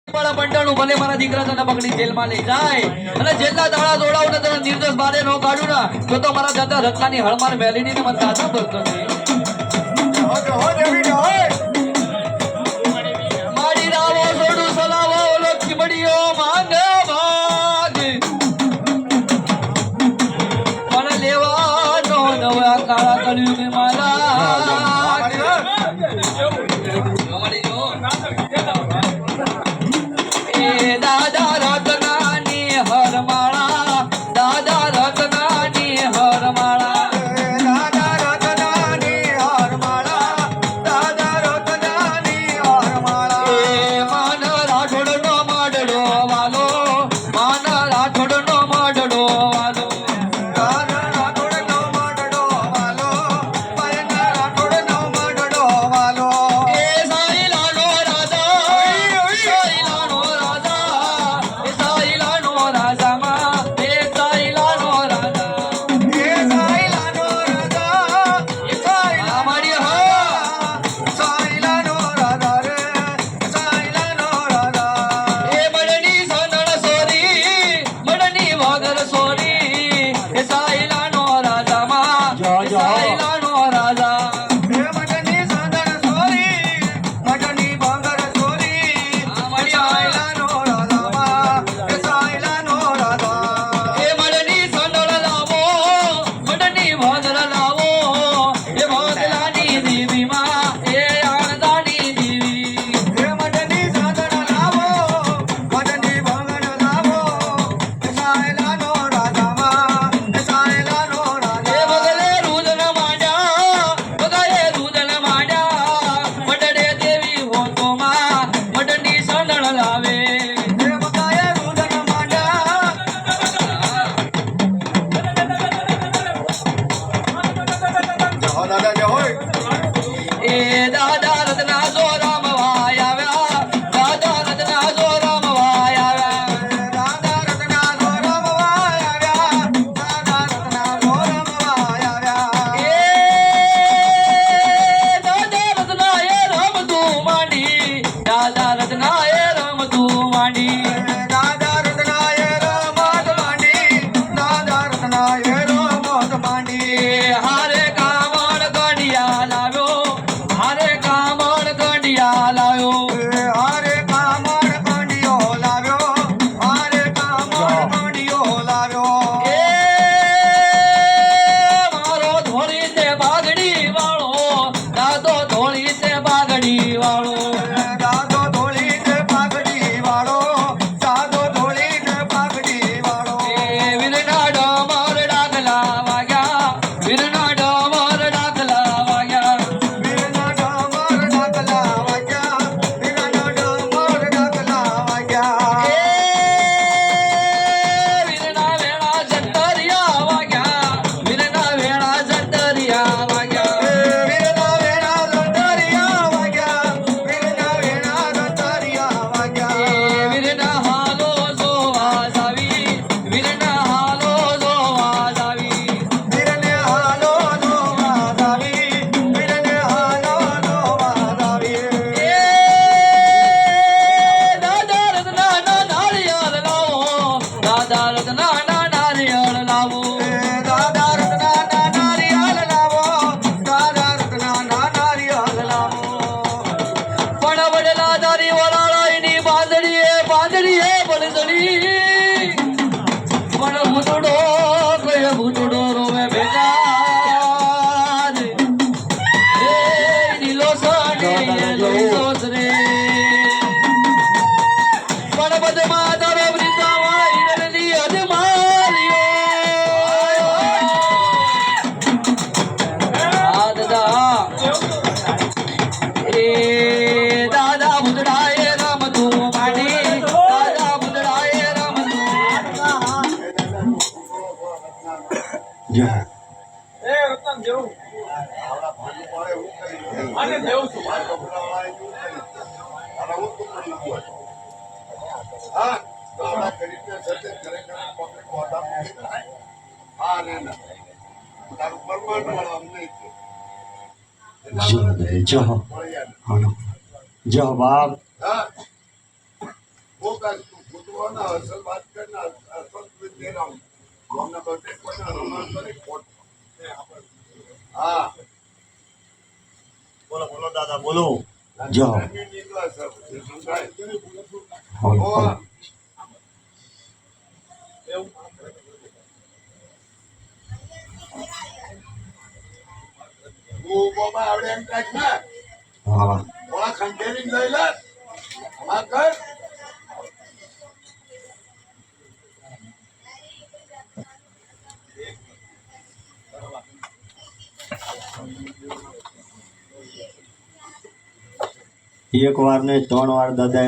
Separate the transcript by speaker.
Speaker 1: બંટાણું ભલે મારા દીકરા તને પકડી જેલમાં લઈ જાય અને જેલના દાડા દોડાવું ને તને નિર્દોષ બારે નો કાઢું ના તો મારા દાદા રત્નાની હળમાર મેલીની ને મને દાદા ભરતો મારી રાવો છોડું સલાવો ઓલો ખીબડીઓ માંગે ભાગ પણ લેવાનો નવા કાળા કળિયુગ મારા દાદા રત્નાની હરમાળા દાદા રત્નાની હરમાળા દાદા રત્નાની હરમાળા દાદા રત્નાની હરમાળા એ માન રાઠોડનો માડડો વાલો માન રાઠોડનો માડડો વાલો માન રાઠોડનો માડડો વાલો માન રાઠોડનો માડડો વાલો એ સાઈલાનો રાજા સાઈલાનો
Speaker 2: જો બાપ કાંઈ તું ભૂતવાના અસલ વાત કર ને અસલ વિદ્યા રામ અમને બધે કોઈના રમણ કરે ખોટ હા
Speaker 3: બોલો બોલો દાદા બોલો
Speaker 4: જો.
Speaker 2: નીકળે છે સમજાય
Speaker 4: હોય.
Speaker 2: તું બાબા આવડે એમ કાંઈક ને
Speaker 4: હા
Speaker 2: થોડા ખંડેરી લઈ લે હા કર
Speaker 4: એક વાર ને 3 વાર દાદા